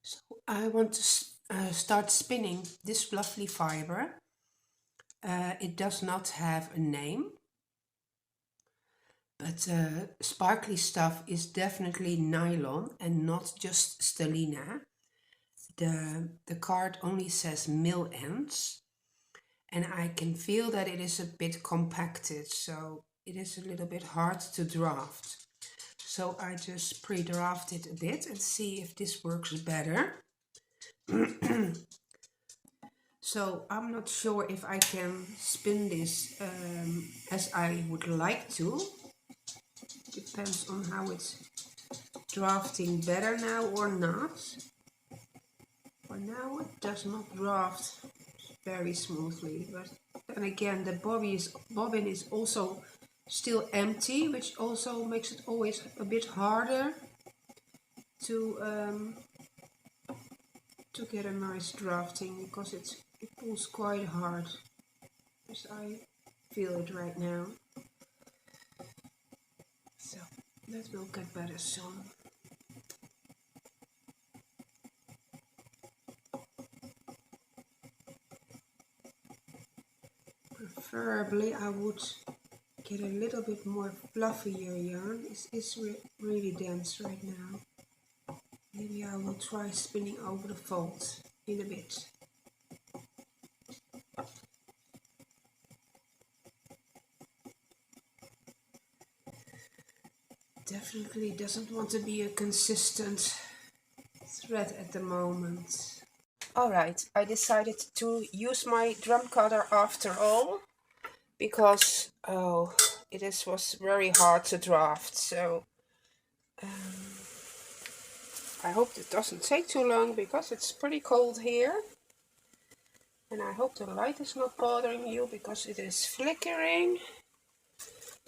So I want to start spinning this lovely fiber. It does not have a name, but sparkly stuff is definitely nylon and not just stellina. The card only says mill ends, and I can feel that it is a bit compacted, so it is a little bit hard to draft. So I just pre-draft it a bit and see if this works better. So I'm not sure if I can spin this as I would like to. Depends on how it's drafting better now or not. For now it does not draft very smoothly, but then again the bobbin is also still empty, which also makes it always a bit harder to to get a nice drafting because it pulls quite hard, as I feel it right now. So that will get better soon. Preferably I would get a little bit more fluffier yarn. This is really dense right now. Maybe I will try spinning over the fold in a bit. Definitely doesn't want to be a consistent thread at the moment. Alright, I decided to use my drum cutter after all because was very hard to draft, so I hope it doesn't take too long because it's pretty cold here. And I hope the light is not bothering you because it is flickering.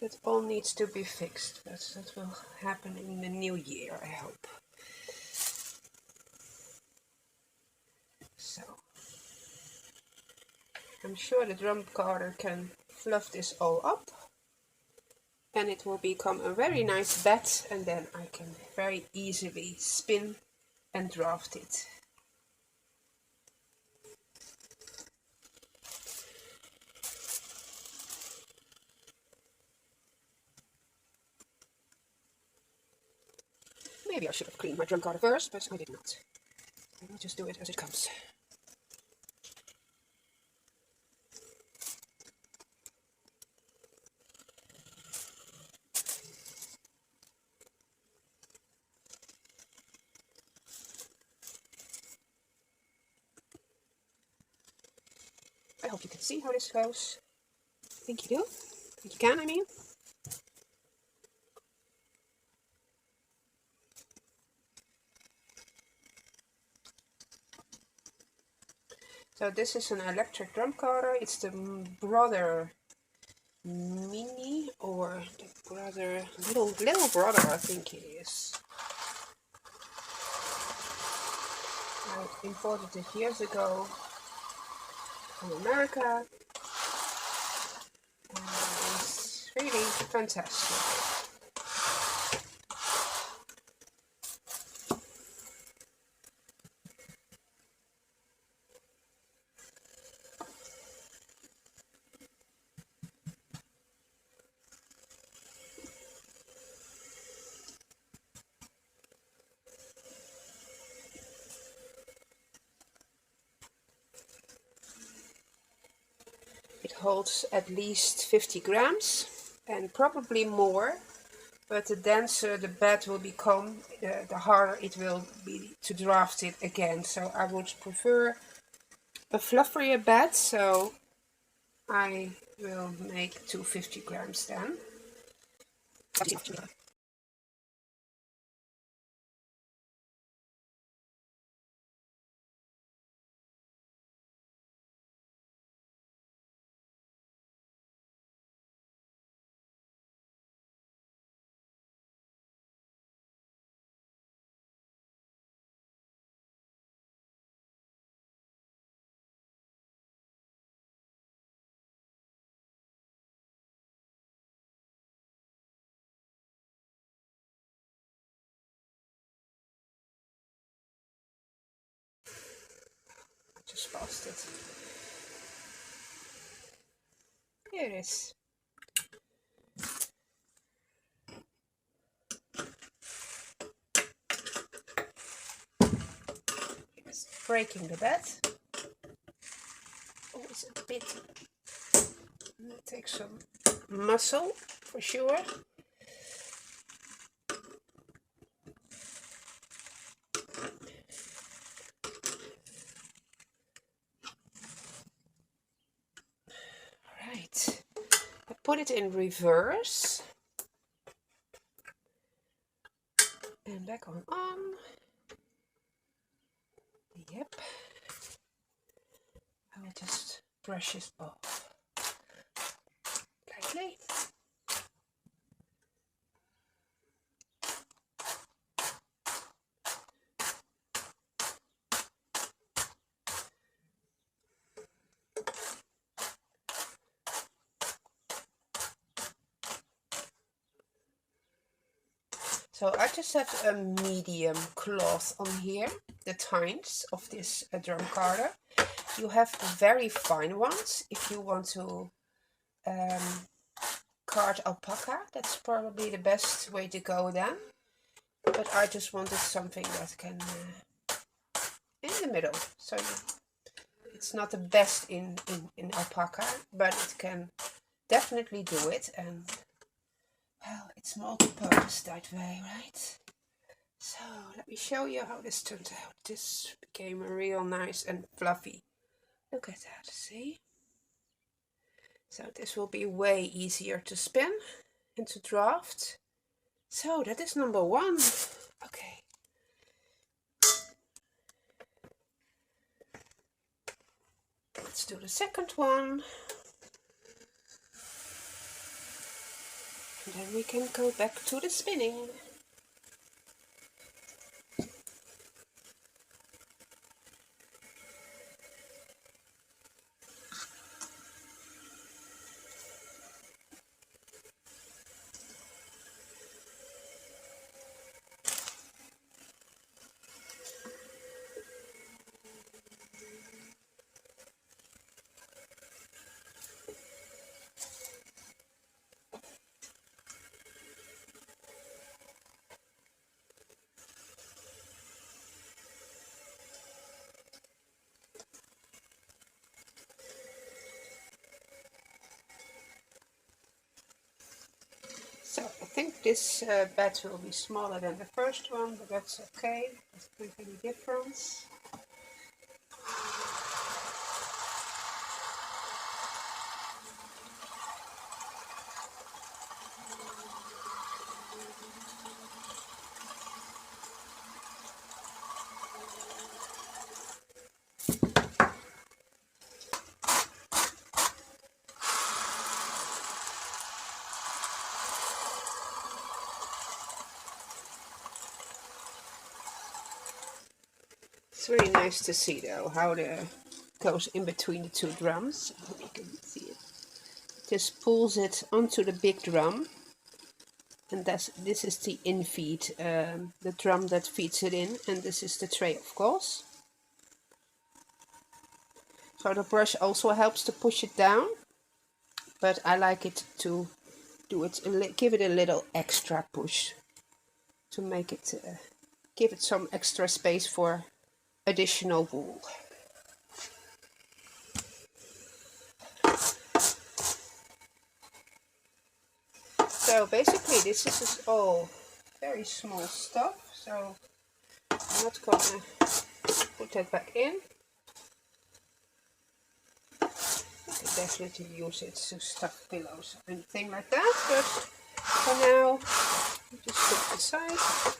That all needs to be fixed, but that will happen in the new year, I hope. So, I'm sure the drum cutter can fluff this all up. And it will become a very nice bed, and then I can very easily spin and draft it. Maybe I should have cleaned my drum cutter first, but I did not. I will just do it as it comes. I hope you can see how this goes. I think you do. I think you can, I mean. So this is an electric drum cutter. It's the Brother Mini, or the Brother little brother, I think it is. I imported it years ago from America. And it's really fantastic. It holds at least 50 grams and probably more, but the denser the bed will become, the harder it will be to draft it again. So I would prefer a fluffier bed, so I will make 250 grams then. lost it. Here it is. It's breaking the bed. Oh, it's a bit. It takes some muscle for sure. Right. I put it in reverse. And back on. Yep. I will just brush it off lightly. So I just have a medium cloth on here, the tines of this drum carder. You have very fine ones if you want to card alpaca. That's probably the best way to go then. But I just wanted something that can in the middle. So it's not the best in alpaca, but it can definitely do it. And well, it's multi-purpose that way, right? So let me show you how this turned out. This became real nice and fluffy. Look at that, see? So this will be way easier to spin and to draft. So that is number one. Okay. Let's do the second one. And then we can go back to the spinning. So I think this bed will be smaller than the first one, but that's okay. Doesn't make any difference. It's really nice to see though how it goes in between the two drums. I hope you can see it. Just pulls it onto the big drum, and this is the infeed, the drum that feeds it in, and this is the tray, of course. So the brush also helps to push it down, but I like it to do it, give it a little extra push to make it, give it some extra space for additional wool. So basically this is just all very small stuff, so I'm not going to put that back in. You can definitely use it to stuff pillows or anything like that, but for now just put it aside.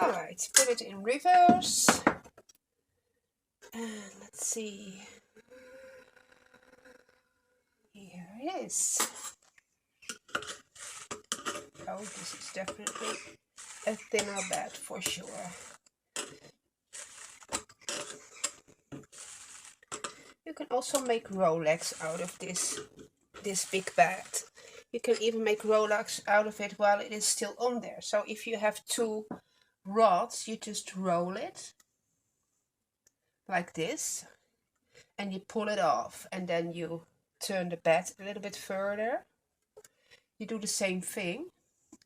Alright, put it in reverse. And let's see. Here it is. Oh, this is definitely a thinner bed for sure. You You can also make Rolex out of this big bag. You can even make Rolex out of it while it is still on there. So if you have two rods, you just roll it like this and you pull it off, and then you turn the bed a little bit further. You do the same thing,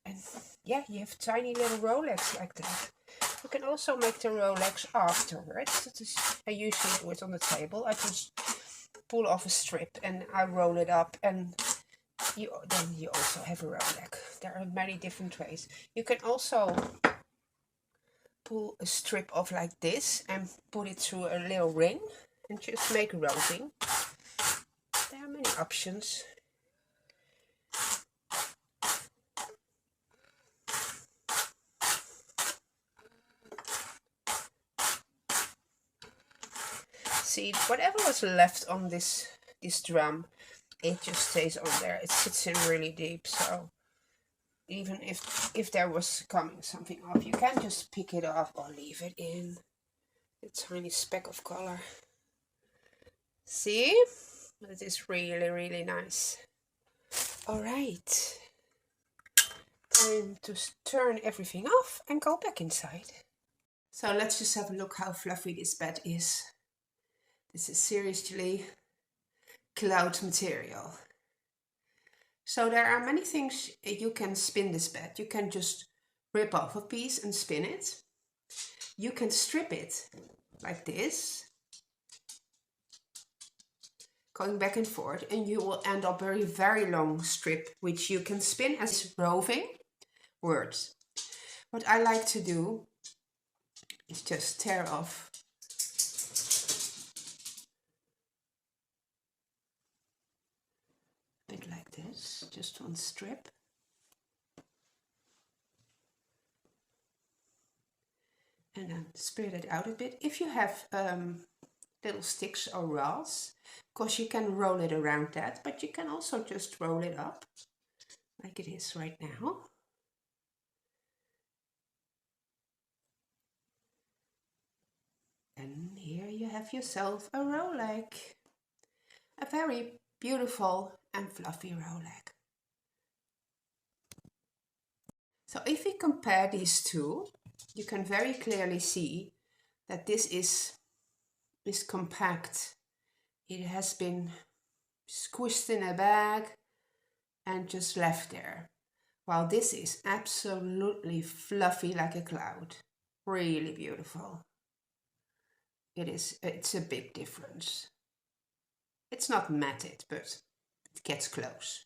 and yeah, you have tiny little Rolex like that. You can also make the Rolex afterwards. I usually do it on the table. I just pull off a strip and I roll it up, and then you also have a Rolex. There are many different ways. You can also pull a strip off like this and put it through a little ring and just make roving. There are many options. See, whatever was left on this drum, it just stays on there. It sits in really deep, so even if there was coming something off, you can just pick it off or leave it in. A tiny speck of color. See? It is really, really nice. Alright. Time to turn everything off and go back inside. So let's just have a look how fluffy this bed is. This is seriously cloud material. So there are many things you can spin this bed. You can just rip off a piece and spin it. You can strip it like this, going back and forth, and you will end up with a very long strip, which you can spin as roving words. What I like to do is just tear off a bit like this, just one strip. And then spread it out a bit. If you have little sticks or rods, of course you can roll it around that, but you can also just roll it up like it is right now. And here you have yourself a Rolex. A very beautiful and fluffy Rolex. So if we compare these two, you can very clearly see that this is compact. It has been squished in a bag and just left there. While this is absolutely fluffy like a cloud. Really beautiful. It's a big difference. It's not matted, but it gets close.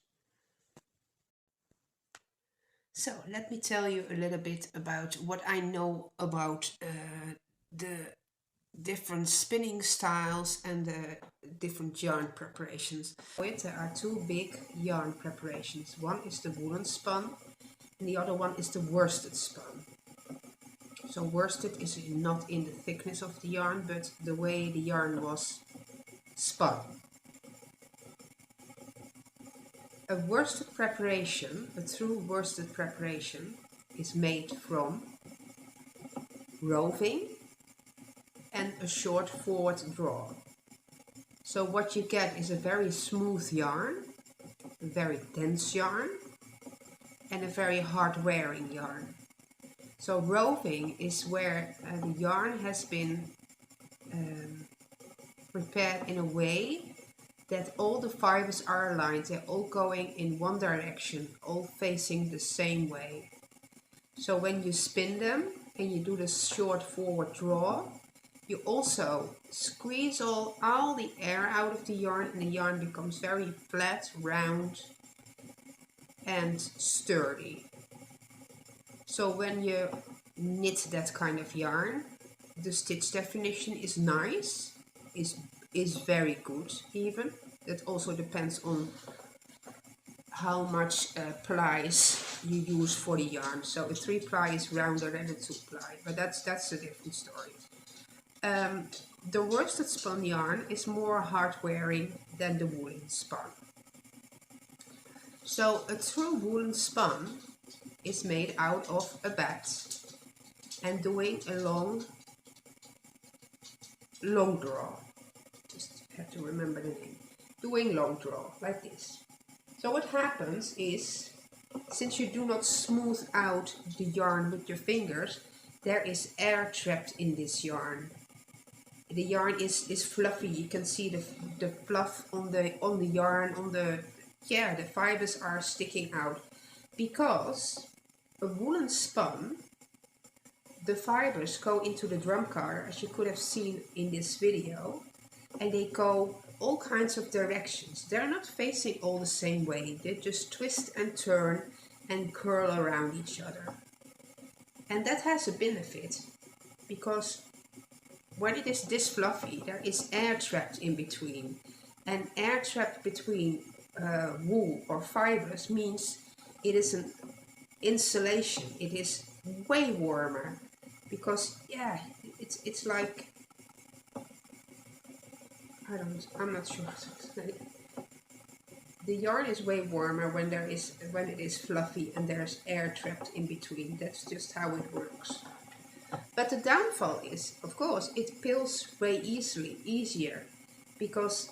So let me tell you a little bit about what I know about the different spinning styles and the different yarn preparations. There are two big yarn preparations. One is the woolen spun and the other one is the worsted spun. So worsted is not in the thickness of the yarn, but the way the yarn was spun. A worsted preparation, a true worsted preparation, is made from roving and a short forward draw. So what you get is a very smooth yarn, a very dense yarn, and a very hard wearing yarn. So roving is where the yarn has been prepared in a way that all the fibers are aligned. They're all going in one direction, all facing the same way. So when you spin them and you do the short forward draw, you also squeeze all the air out of the yarn, and the yarn becomes very flat, round and sturdy. So when you knit that kind of yarn, the stitch definition is nice, is very good even. That also depends on how much plies you use for the yarn. So a 3-ply is rounder than a 2-ply, but that's a different story. The worsted spun yarn is more hard wearing than the woolen spun. So a true woolen spun is made out of a bat and doing a long draw. Just have to remember the name, doing long draw like this. So what happens is, since you do not smooth out the yarn with your fingers, there is air trapped in this yarn. The yarn is fluffy. You can see the fluff on the yarn, the fibers are sticking out, because a woolen spun, the fibers go into the drum carder, as you could have seen in this video, and they go all kinds of directions. They're not facing all the same way. They just twist and turn and curl around each other. And that has a benefit, because when it is this fluffy, there is air trapped in between. And air trapped between wool or fibers means it is an insulation. It is way warmer, because yeah, it's like, I'm not sure how to explain it. The yarn is way warmer when it is fluffy and there's air trapped in between. That's just how it works. But the downfall is, of course, it pills way easier, because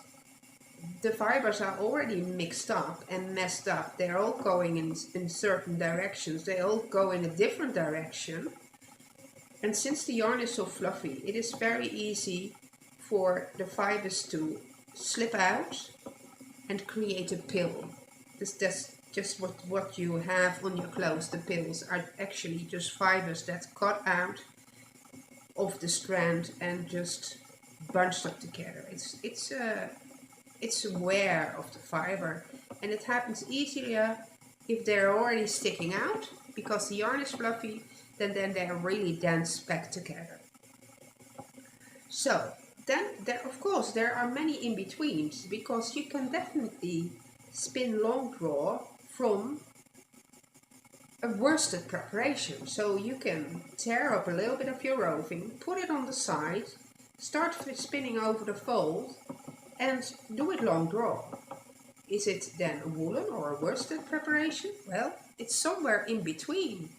the fibers are already mixed up and messed up. They're all going in certain directions. They all go in a different direction. And since the yarn is so fluffy, it is very easy for the fibers to slip out and create a pill. That's just what you have on your clothes. The pills are actually just fibers that cut out of the strand and just bunched up together. It's a wear of the fiber, and it happens easier if they're already sticking out, because the yarn is fluffy, then they're really dense back together. So then of course there are many in-betweens, because you can definitely spin long draw from a worsted preparation. So you can tear up a little bit of your roving, put it on the side, start spinning over the fold, and do it long draw. Is it then a woolen or a worsted preparation? Well, it's somewhere in between.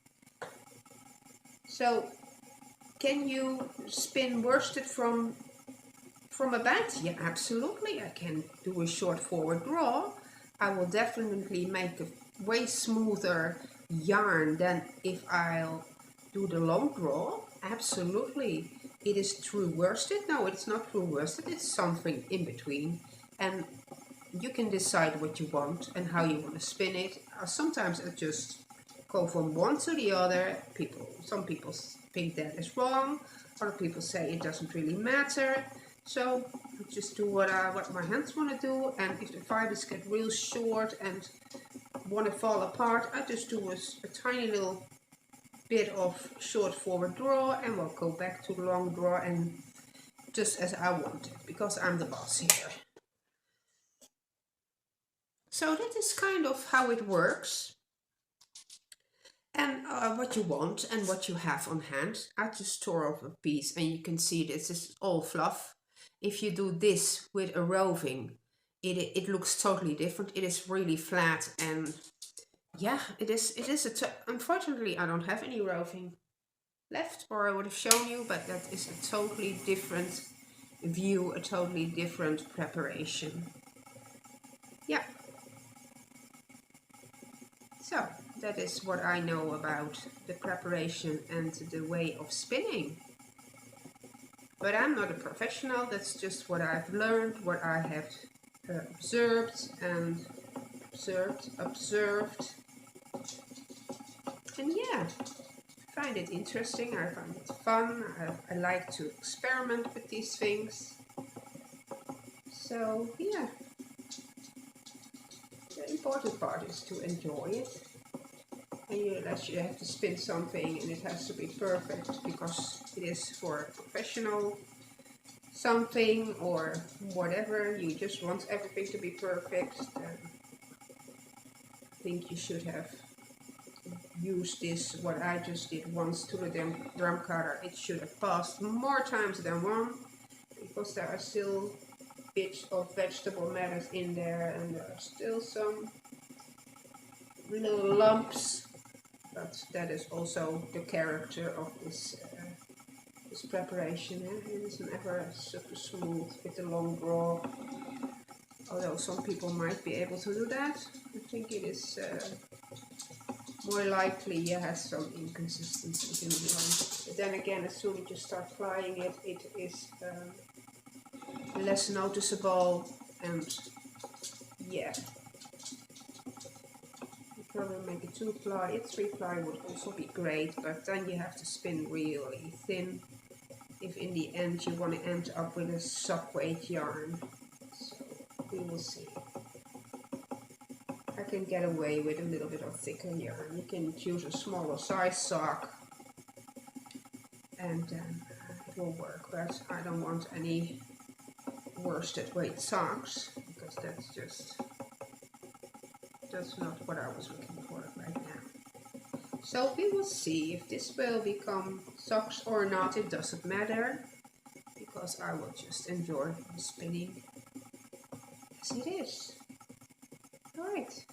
So can you spin worsted from a bat? Yeah, absolutely. I can do a short forward draw. I will definitely make a way smoother yarn than if I'll do the long draw. Absolutely. It is true worsted. No, it's not true worsted. It's something in between. And you can decide what you want and how you want to spin it. Sometimes I just go from one to the other. Some people think that is wrong. Other people say it doesn't really matter. So I just do what my hands want to do. And if the fibers get real short and want to fall apart, I just do a tiny little bit of short forward draw, and we'll go back to the long draw, and just as I want it, because I'm the boss here. So that is kind of how it works, and what you want and what you have on hand. I just tore off a piece, and you can see this is all fluff. If you do this with a roving, it looks totally different. It is really flat, and yeah, it is unfortunately I don't have any roving left, or I would have shown you, but that is a totally different view, a totally different preparation. Yeah. So that is what I know about the preparation and the way of spinning. But I'm not a professional. That's just what I've learned, what I have observed. And yeah, I find it interesting, I find it fun, I like to experiment with these things. So yeah, the important part is to enjoy it. And you have to spin something and it has to be perfect, because it is for a professional something or whatever. You just want everything to be perfect. Then I think you should have used this, what I just did once, to the drum cutter. It should have passed more times than one, because there are still bits of vegetable matter in there, and there are still some little lumps. But that is also the character of this this preparation. It isn't ever super smooth with the long draw. Although some people might be able to do that. I think it is more likely you have some inconsistencies in the line. But then again, as soon as you start plying it, it is less noticeable, and yeah, you probably make a 2-ply. A 3-ply would also be great, but then you have to spin really thin if in the end you want to end up with a sock weight yarn. So we will see. I can get away with a little bit of thicker yarn. You can choose a smaller size sock and then it will work, but I don't want any worsted weight socks because that's not what I was looking for right now. So we will see if this will become socks or not. It doesn't matter because I will just enjoy spinning as it is. Alright.